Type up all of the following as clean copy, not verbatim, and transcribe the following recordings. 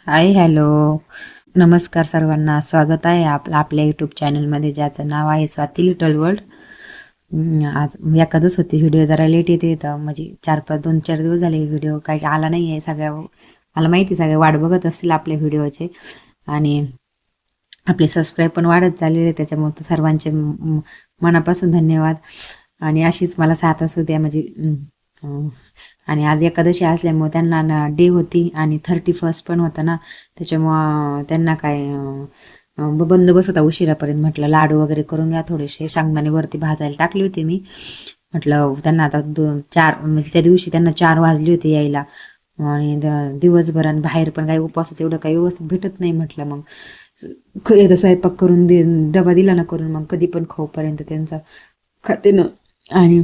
Hi hello नमस्कार सर्वांना. स्वागत आहे आपल्या यूट्यूब चॅनलमध्ये ज्याचं नाव आहे स्वाती लिटल वर्ल्ड. आज एखादच होती. व्हिडिओ जरा लेट येते तर म्हणजे 2-4 दिवस झाले व्हिडिओ काही आला नाही आहे. मला माहिती सगळे वाट बघत असतील आपल्या व्हिडिओचे आणि आपले सबस्क्राईब पण वाढत चाललेले आहे. त्याच्यामुळे सर्वांचे मनापासून धन्यवाद आणि अशीच मला साथ असू द्या. म्हणजे आणि आज एकादशी असल्यामुळे त्यांना डे होती आणि 31 पण होता ना, त्याच्यामुळं त्यांना काय बंदोबस्त होता उशिरापर्यंत. म्हटलं लाडू वगैरे करून घ्या, थोडेसे शेंगदाणे वरती भाजायला टाकली होती मी. म्हटलं त्यांना आता 4 म्हणजे त्या दिवशी त्यांना 4 वाजले होते यायला आणि दिवसभर आणि बाहेर पण काही उपवासाचं एवढं काही व्यवस्थित भेटत नाही. म्हटलं मग एकदा स्वयंपाक करून डबा दिला ना करून, मग कधी पण खाऊपर्यंत त्यांचा खाते ना. आणि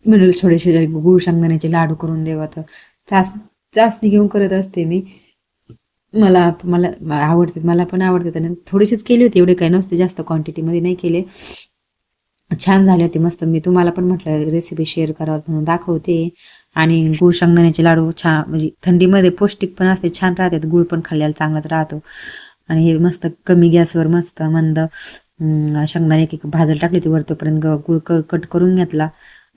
म्हणून थोडेसे गुळ शेंगदाण्याचे लाडू करून देवा. तर चासणी घेऊन करत असते मी. मला मला आवडते, मला पण आवडते. त्याने थोडेसेच केले होते, एवढे काही नसते, जास्त क्वांटिटीमध्ये नाही केले. छान झाले होते, मस्त. मी तुम्हाला पण म्हटलं रेसिपी शेअर करावं म्हणून दाखवते. आणि गुळ शेंगदाण्याचे लाडू छान, म्हणजे थंडीमध्ये पौष्टिक पण असते, छान राहतात. गुळ पण खाल्ल्याला चांगलाच राहतो. आणि हे मस्त कमी गॅसवर मस्त मंद शेंगदाणे एक भाजायला टाकली होती वर. तोपर्यंत गुळ कट करून घेतला.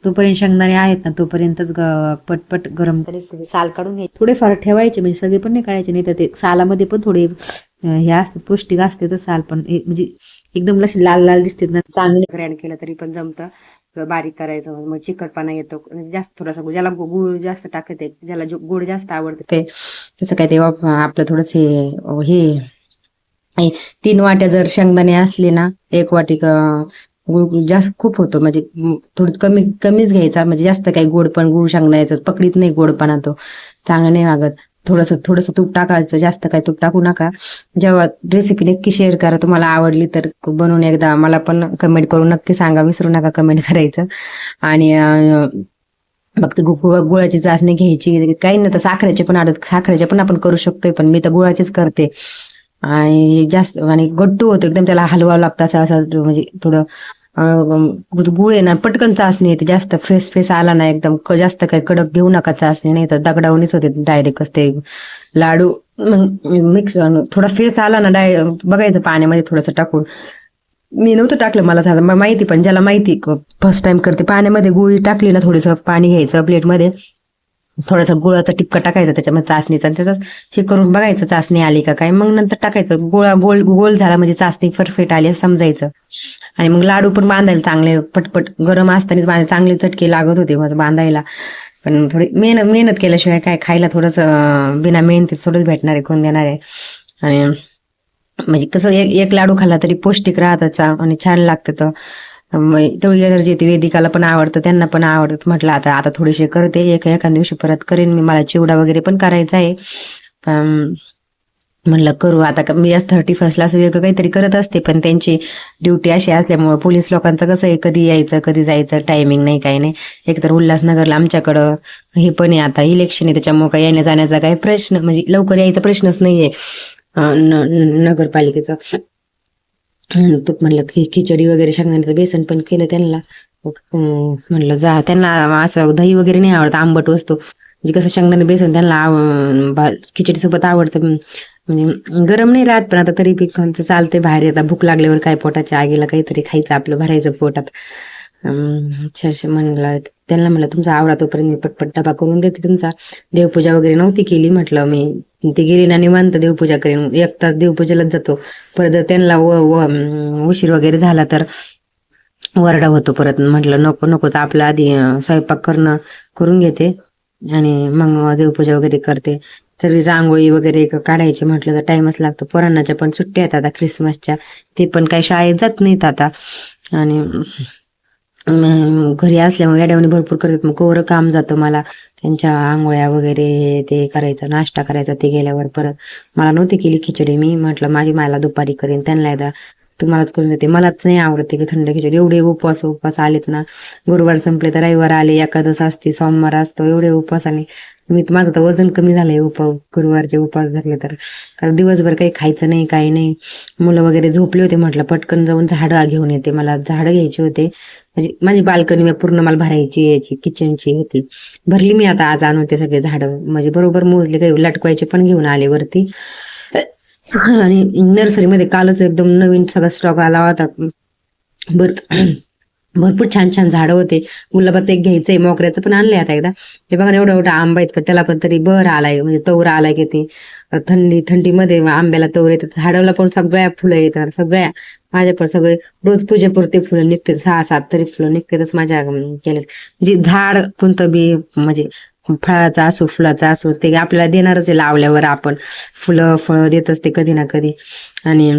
तोपर्यंत शेंगदाणे आहेत ना, तोपर्यंतच पटपट गरम साल काढून घ्यायचे. थोडेफार ठेवायचे, म्हणजे सगळे पण नाही काढायचे, नाही तर ते सालामध्ये पण थोडे हे असतात, पौष्टिक असते. तर साल पण म्हणजे एकदम अशी लाल लाल दिसते ना, चांगले ग्रँड केलं तरी पण जमतं. बारीक करायचं मग चिकटपणा येतो. जास्त थोडासा ज्याला गुळ जास्त टाकते, ज्याला गोड जास्त आवडते ते तसं काय ते आपलं थोडंस हे 3 वाट्या जर शेंगदाणे असले ना, 1 वाटी गुळ जास्त खूप होतो. म्हणजे थोडं कमीच घ्यायचा, म्हणजे जास्त काही गोड पण गुळ शेंगदाण्याचं पकडीत नाही गोडपणा, तो चांगला नाही लागत. थोडंसं तूप टाकायचं, जास्त काही तूप टाकू नका. जेव्हा रेसिपी नक्की शेअर करा, तुम्हाला आवडली तर बनवून एकदा मला पण कमेंट करून नक्की सांगा, विसरू नका कमेंट करायचं. आणि फक्त गुळाची चाचणी घ्यायची. काही नाही तर साखरेचे पण आपण करू शकतोय, पण मी तर गुळाचीच करते. आणि जास्त आणि गट्टू होतो एकदम, त्याला हलवावं लागतं असं असं, म्हणजे थोडं गुळ आहे ना, पटकन चाचणी येते. जास्त फेस आला ना एकदम, जास्त काही कडक घेऊ नका चाचणी, नाही तर दगडावणीच होते डायरेक्ट ते लाडू. मिक्स थोडा फेस आला ना, बघायचं पाण्यामध्ये थोडंसं टाकून. मी नव्हतं टाकलं, मला झालं माहिती, पण ज्याला माहिती फर्स्ट टाइम करते, पाण्यामध्ये गुळी टाकली ना, थोडंसं पाणी घ्यायचं प्लेटमध्ये, थोडासा गुळाचा टिपका टाकायचा त्याच्यामध्ये चाचणीचा, आणि त्याचं हे करून बघायचं चाचणी आली का काय. मग नंतर टाकायचं गोल झाला म्हणजे चाचणी परफेक्ट आली असं समजायचं. आणि मग लाडू पण बांधायला चांगले पटपट गरम असतानाच चांगले चटके लागत होते माझं बांधायला. पण थोडी मेहनत केल्याशिवाय काय, खायला थोडंसं बिना मेहनतीत थोडंच भेटणार आहे, कोण देणार आहे. आणि म्हणजे कसं एक लाडू खाल्ला तरी पौष्टिक राहतं आणि छान लागतं. तर तेवढी एनर्जी येते. वेदिकाला पण आवडतं, त्यांना पण आवडतं. म्हटलं आता थोडेसे करते, एका दिवशी परत करेन मी. मला चिवडा वगैरे पण करायचा आहे. म्हणलं करू आता. मी 31ला असं वेगळं काहीतरी करत असते, पण त्यांची ड्युटी अशी असल्यामुळं पोलीस लोकांचं कसं आहे, कधी यायचं कधी जायचं टायमिंग नाही, काही नाही. एकतर उल्हासनगरला आमच्याकडं हे पण आहे, आता इलेक्शन आहे, त्याच्यामुळं काही येण्या जाण्याचा काही प्रश्न, म्हणजे लवकर यायचा प्रश्नच नाहीये नगरपालिकेचा. तूप म्हणलं खिचडी वगैरे शेंगदाण्याचं बेसन पण केलं त्यांना. म्हणलं जा, त्यांना असं दही वगैरे नाही आवडत, आंबट वस्तू. म्हणजे कसं शेंगदाणे बेसन त्यांना खिचडी सोबत आवडतं. म्हणजे गरम नाही राहत, पण आता तरी पिकांचं चालते. बाहेर येतात भूक लागल्यावर काय, पोटाच्या आगीला काहीतरी खायचं आपलं, भरायचं पोटात. म्हणलं त्यांना, म्हणलं तुमचा आवरा, तोपर्यंत मी पटपट डबा करून देते तुमचा. देवपूजा वगैरे नव्हती केली, म्हटलं मी ते गेली ना निवांत देवपूजा करेन. 1 तास देवपूजेलाच जातो. परत जर त्यांना उशीर वगैरे झाला तर वरडा होतो परत. म्हटलं नकोच, आपलं आधी स्वयंपाक करून घेते आणि मग देवपूजा वगैरे करते. सगळी रांगोळी वगैरे काढायची म्हटलं तर टाइमच लागतो. पोरांनाच्या पण सुट्ट्या आहेत आता ख्रिसमसच्या, ते पण काही शाळेत जात नाहीत आता. आणि घरी असल्यामुळे येड्यावणी भरपूर करतात, मग कोवरं काम जातं मला. त्यांच्या आंघोळ्या वगैरे ते करायचं, नाश्ता करायचा, ते गेल्यावर परत. मला नव्हती केली खिचडी मी, म्हटलं मला दुपारी करेन, त्यांना एकदा तुम्हालाच करून देते. मलाच नाही आवडते की थंड खिचडी. एवढे उपवास आलेत ना, गुरुवार संपले तर रविवार आले, एकादश असते, सोमवार असतो, एवढे उपवासाने माझं तर वजन कमी झालंय गुरुवारचे उपवास धरले तर. कारण दिवसभर काही खायचं नाही, काही नाही. मुलं वगैरे झोपले होते, म्हटलं पटकन जाऊन झाडं घेऊन येते. मला झाडं घ्यायची होते, म्हणजे माझी बाल्कनी मी पूर्ण मला भरायची याची किचनची होती. भरली मी आता, आज आणून ते सगळे झाडं म्हणजे बरोबर मोजले, काही लटकवायचे पण घेऊन आले वरती. आणि नर्सरीमध्ये कालच एकदम नवीन सगळा स्टॉक आला होता. भरपूर छान छान झाडं होते. गुलाबाचं एक घ्यायचंय, मोगऱ्याचं पण आणलंय आता एकदा. हे बघा एवढा एवढा आंबा आहेत, पण त्याला पण तरी बहर आलाय, म्हणजे तवरा आलाय की ते थंडीमध्ये आंब्याला तवरे येतात. झाडाला पण सगळ्या फुलं येतात, सगळ्या माझ्या पण सगळे रोज पूजेपुरते फुलं निघते, 6-7 तरी फुलं निघतातच माझ्या केले. म्हणजे झाड कोणतं बी म्हणजे फळाचा असो फुलाचा असो ते आपल्याला देणारच आहे लावल्यावर. आपण फळं देत असते कधी ना कधी. आणि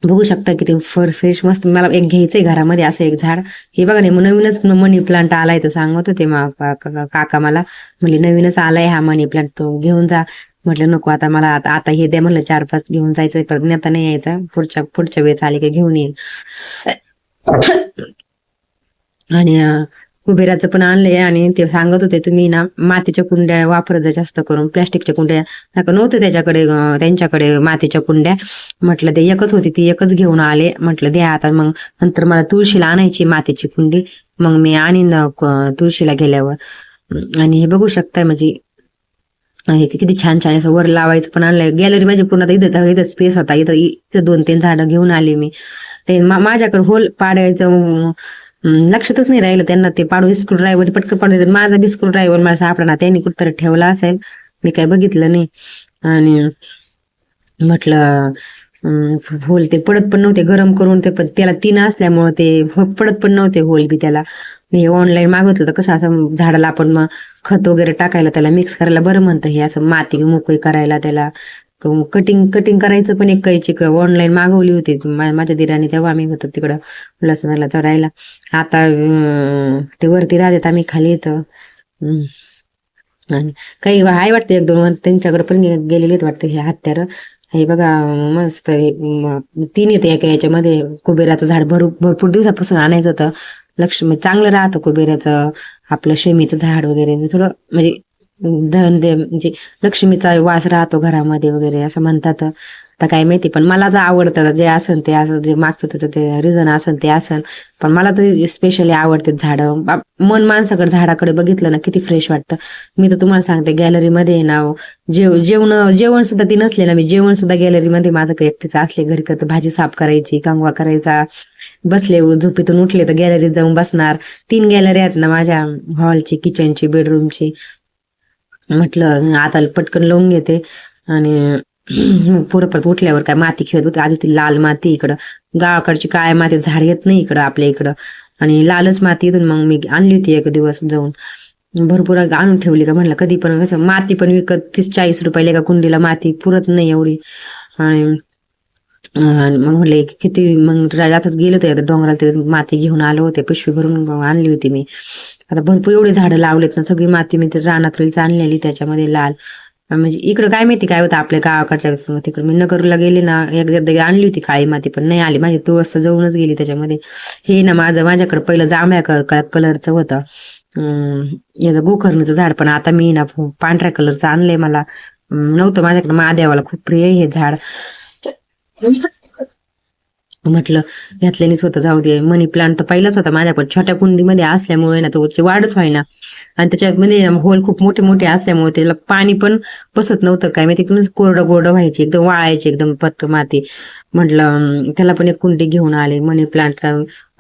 बघू शकता किती फ्रेश मस्त. मला एक घ्यायचंय घरामध्ये असं एक झाड. हे बघा नाही, नवीनच मनी प्लांट आलाय, तो सांगत होते काका मला, म्हणजे नवीनच आलाय हा मनी प्लांट, तो घेऊन जा. म्हटलं नको आता, मला आता हे द्या म्हणलं, 4-5 घेऊन जायचं, परत आता नाही यायचा, पुढच्या वेळेस आले की घेऊन येईल. आणि कुबेराचं पण आणलंय. आणि ते सांगत होते तुम्ही ना मातीच्या कुंड्या वापरत जा जास्त करून, प्लॅस्टिकच्या कुंड्या नव्हतं त्याच्याकडे, त्यांच्याकडे मातीच्या कुंड्या. म्हटलं ते एकच होती, ती एकच घेऊन आले. म्हटलं द्या आता, मग नंतर मला तुळशीला आणायची मातीची कुंडी, मग मी आणीन तुळशीला गेल्यावर. आणि हे बघू शकताय म्हणजे हे किती छान छान असं वर लावायचं पण आणलंय. गॅलरी माझी पूर्ण इथं स्पेस होता, इथं 2-3 झाडं घेऊन आली मी. ते माझ्याकडे होल पाडायचं लक्षातच नाही राहिलं त्यांना. ते पाडू स्क्रू ड्रायव्हर पटकन पाडून, माझा बी स्क्रू ड्रायव्हर मला सापडा, त्यांनी कुठतरी ठेवला असेल, मी काय बघितलं नाही. आणि म्हटलं होल ते पडत पण नव्हते, गरम करून ते, पण त्याला 3 असल्यामुळं ते पडत पण नव्हते होल बी त्याला. मी ऑनलाईन मागवत होतं, कसं असं झाडाला आपण मग खत वगैरे टाकायला, त्याला मिक्स करायला बरं म्हणतं हे, असं माती मोकळी करायला, त्याला कटिंग करायचं पण एक कैची ऑनलाईन मागवली होती माझ्या दिराने, तेव्हा आम्ही होतो तिकडं उल्हासनगरला चढायला. आता ते वरती राहतात, आम्ही खाली येतं. आणि काही आहे वाटतं 1-2 त्यांच्याकडे पण गेलेले वाटतं हे हत्यारं. हे बघा मस्त 3 येते एका याच्यामध्ये. कुबेराचं झाड भरपूर दिवसापासून आणायचं होतं. लक्ष्मी चांगलं राहतं कुबेराचं, आपलं शमीचं झाड वगैरे थोडं म्हणजे म्हणजे लक्ष्मीचा वास राहतो घरामध्ये वगैरे असं म्हणतात. आता काय माहिती, पण मला तर आवडतं जे असन ते, असं जे मागचं त्याचं ते रिझन असन ते असन, पण मला तरी स्पेशली आवडते झाडं. मन माणसाकडे झाडाकडे बघितलं ना किती फ्रेश वाटतं. मी तर तुम्हाला सांगते, गॅलरीमध्ये ना जेवण सुद्धा ती नसले ना, मी जेवण सुद्धा गॅलरीमध्ये माझं काही एकटीचं असले घरी करतं, भाजी साफ करायची, कंगवा करायचा, बसले झोपेतून उठले तर गॅलरीत जाऊन बसणार. 3 गॅलरी आहेत ना माझ्या, हॉलची, किचनची, बेडरूमची. म्हटलं आता पटकन लावून घेते. आणि परत उठल्यावर काय माती खेळत होते, आधी ती लाल माती, इकडं गावाकडची काळ्या माती झाड येत नाही इकडं आपल्या इकडं, आणि लालच माती इथून मग मी आणली होती एक दिवस जाऊन, भरपूर आणून ठेवली. का म्हणलं कधी पण कसं माती पण विकत 30-40 रुपयाला एका कुंडीला, माती पुरत नाही एवढी. आणि मग म्हणले किती, मग राजातच गेलो होते आता डोंगराला, ते माती घेऊन आलो होते, पिशवी भरून आणली होती मी. आता भरपूर एवढी झाडं लावलेत ना, सगळी माती मी रानातलीच आणलेली त्याच्यामध्ये लाल. म्हणजे इकडं काय माहिती काय होतं आपल्या गावाकडच्या, तिकडे मी नगरला गेले ना, एकदा आणली होती काळी माती, पण नाही आली, माझी तुळस तर जळूनच गेली त्याच्यामध्ये. हे ना माझ्याकडे पहिलं जांभळ्या कलरचं होतं याचं गोकर्णीचं झाड, पण आता मी ना पांढऱ्या कलरचं आणलंय. मला नव्हतं माझ्याकडे, महादेवाला खूप प्रिय हे झाड. म्हटलं घातल्यानेच होतं, जाऊ दे. मनी प्लांट तर पहिलाच होता माझ्या, पण छोट्या कुंडीमध्ये असल्यामुळे ना तो वाढच व्हायना, आणि त्याच्यामध्ये होल खूप मोठे मोठे असल्यामुळे त्याला पाणी पण बसत नव्हतं काय माहिती, एकदम कोरडं व्हायची, एकदम वाळायची एकदम पत्त माती. म्हटलं त्याला पण एक कुंडी घेऊन आले मनी प्लांट.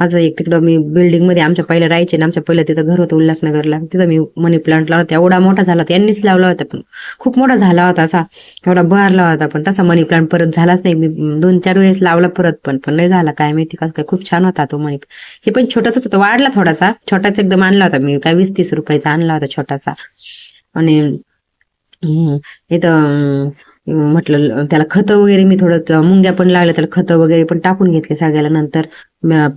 माझं एक तिकडं मी बिल्डिंग मध्ये आमच्या पहिलं राहायचे ना, आमच्या पहिलं तिथं घर होतं उल्हासनगरला, तिथं मी मनी प्लांट लावला होता, एवढा मोठा झाला होता, यांनीच लावला होता, पण खूप मोठा झाला होता, असा एवढा बहरला होता. पण तसा मनी प्लांट परत झालाच नाही. मी 2-4 वेळेस लावला परत, पण नाही झाला काय माहिती कसं काय. खूप छान होता तो मनी. हे पण छोटाच होता, वाढला थोडासा, छोटाच एकदम आणला होता मी, काय 20-30 रुपयाचा आणला होता छोटासा. आणि इथं म्हटलं त्याला खतं वगैरे मी थोडं मुंग्या पण लागल्या, त्याला खतं वगैरे पण टाकून घेतले सगळ्याला. नंतर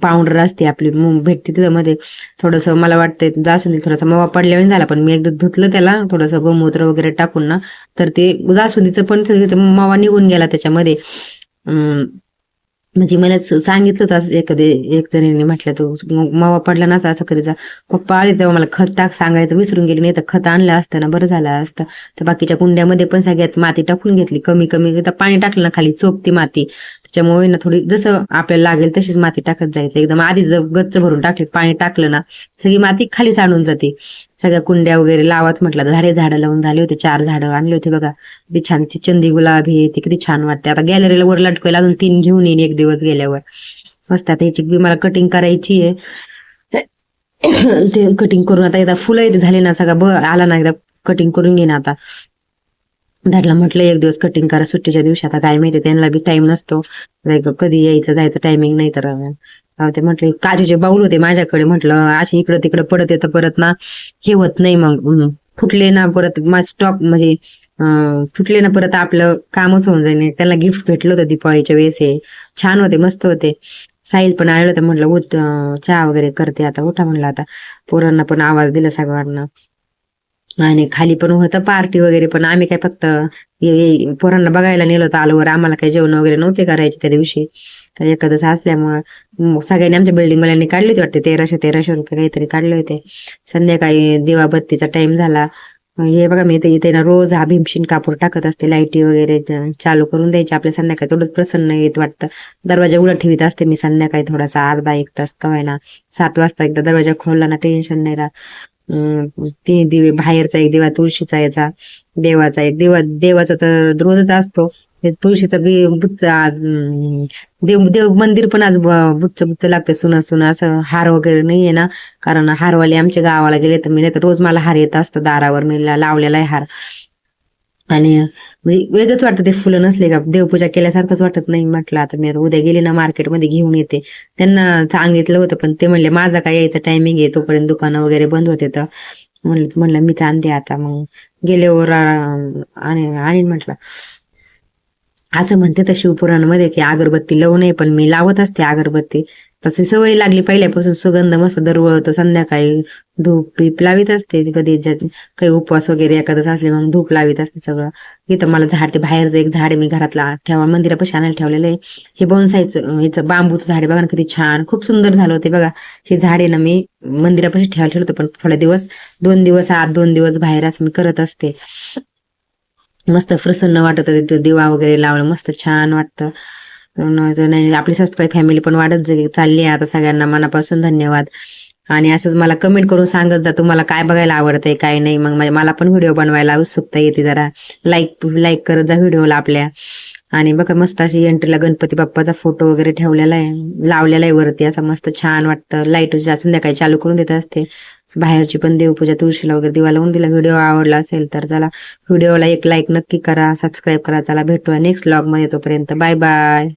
पावडर असते आपली भेटते तिच्यामध्ये, थोडंसं मला वाटतं जास्वंदी थोडासा मवा पडल्याने झाला, पण मी एकदा धुतलं त्याला थोडंसं गोमूत्र वगैरे टाकून ना, तर ते जास्वंदीचं पण मवा निघून गेला त्याच्यामध्ये. म्हणजे मला सांगितलं होतं असं एक जणीने म्हटलं तू मावा पडला ना असं करीचा. पप्पा आले तेव्हा मला खत टाक सांगायचं विसरून गेली, नाही तर खत आणलं असतं ना बरं झालं असतं. तर बाकीच्या कुंड्यामध्ये पण सगळ्यात माती टाकून घेतली, कमी कमी तर पाणी टाकलं ना खाली चोपती माती. त्याच्यामुळे ना थोडी जसं आपल्याला लागेल तशीच माती टाकत जायचं. एकदम आधी जर गच्च भरून टाकले पाणी टाकलं ना सगळी माती खाली सांडून जाते. सगळ्या कुंड्या वगैरे लावाच म्हटलं, झाडं लावून झाले होते, 4 झाडं आणले होते बघा. किती छान चंदी गुलाब हे ते किती छान वाटते. आता गॅलरीला वर लटकायला अजून 3 घेऊन येईन एक दिवस गेल्यावर. मस्त आता ह्याची बी मला कटिंग करायची आहे. ते कटिंग करून आता एकदा फुलं इथे झाले ना सगळा आला ना एकदा कटिंग करून घेईन आता. दाटला म्हटलं एक दिवस कटिंग करा सुट्टीच्या दिवशी, आता काय माहिती त्यांना बी टाइम नसतो, कधी यायचं जायचं टायमिंग नाही. तर ते म्हटले काजूचे बाऊल होते माझ्याकडे, म्हटलं अशी इकडं तिकडं पडत येतं परत ना हे होत नाही, मग फुटले ना परत स्टॉक म्हणजे फुटले ना परत आपलं कामच होऊन जाईल. त्याला गिफ्ट भेटलं होतं दिपाळीच्या वेळेस, हे छान होते मस्त होते. साहिल पण आलं होतं, म्हटलं उठ चहा वगैरे करते आता, उठा म्हणलं आता. पोरांना पण आवाज दिला सगळ्यांना. आणि खाली पण होतं पार्टी वगैरे, पण आम्ही काय फक्त पोरांना बघायला नेलं होतं आलोवर. आम्हाला काही जेवण वगैरे नव्हते करायचे त्या दिवशी, एखादं असल्यामुळं सगळ्यांनी आमच्या बिल्डिंगवाल्यांनी काढले होते वाटते 1300 रुपये काहीतरी काढले होते. संध्याकाळी दिवाबत्तीचा टाइम झाला. हे बघा मी इथे ना रोज हा भीमशीन कापूर टाकत असते, लाईटी वगैरे चालू करून द्यायची आपल्या. संध्याकाळी थोडंच प्रसन्न येत वाटतं. दरवाजा उघडा ठेवीत असते मी संध्याकाळी थोडासा, अर्धा 1 तास कवायना. 7 वाजता एकदा दरवाजा खोलला ना टेन्शन नाही राहत. 3 दिवे, बाहेरचा एक दिवा, तुळशीचा याचा, देवाचा एक दिवा. देवाचा तर रोजच असतो. तुळशीचा बी बुच्चा देव देव मंदिर पण आज बुच्च बुच्च लागते, सुना सुना. असं हार वगैरे नाहीये ना, कारण हारवाले आमच्या गावाला गेले तर मी, नाही तर रोज मला हार येत असतो दारावर, मी लावलेला आहे हार. आणि म्हणजे वेगळंच वाटतं ते फुलं नसले का, देवपूजा केल्यासारखंच वाटत नाही. म्हटलं आता मी उद्या गेले ना मार्केटमध्ये घेऊन येते. त्यांना सांगितलं होतं पण ते म्हणले माझा काय यायचा टायमिंग आहे, तोपर्यंत दुकानं वगैरे बंद होते. तर म्हणलं मीच आणते आता. मग गेल्यावर आणि म्हटलं असं म्हणते तर शिवपुराणमध्ये की अगरबत्ती लावू नये, पण मी लावत असते अगरबत्ती. तशी सवय लागली पहिल्यापासून, सुगंध मस्त दरवळतो. संध्याकाळी धूप पीप लावित असते, कधी काही उपवास वगैरे एखादं असले मग धूप लावित असते सगळं. इथं मला झाड, ते बाहेरचं एक झाड आहे मी घरातला ठेवा मंदिरापाशी आणायला ठेवलेलं आहे. हे बोनसायचं याचं बांबूचं झाड आहे बघा ना, किती छान खूप सुंदर झालं होते बघा. हे झाड आहे ना मी मंदिरापाशी ठेवायला ठेवलं होतं, पण थोडे दिवस 2 दिवस आत 2 दिवस बाहेर असं मी करत असते. मस्त प्रसन्न वाटत तिथे दिवा वगैरे लावलं, मस्त छान वाटतं. नाही आपली सबस्क्राईब फॅमिली पण वाढत चालली आहे आता. सगळ्यांना मनापासून धन्यवाद. आणि असंच मला कमेंट करून सांगत जा तुम्हाला काय बघायला आवडतंय काय नाही, मग मला पण व्हिडिओ बनवायला उत्सुकता येते जरा. लाईक करत जा व्हिडिओला आपल्या. आणि बघा मस्त अशी एंट्रीला गणपती बाप्पाचा फोटो वगैरे ठेवलेला आहे, लावलेला आहे वरती, असं मस्त छान वाटतं. लाईट संध्याकाळी चालू करून देत असते. बाहेरची पण देवपूजा, तुळशीला वगैरे दिवा लावून दिला. व्हिडिओ आवडला असेल तर चला व्हिडिओला एक लाईक नक्की करा, सबस्क्राईब करा. चला भेटूया नेक्स्ट व्लॉग मध्ये, तोपर्यंत बाय बाय.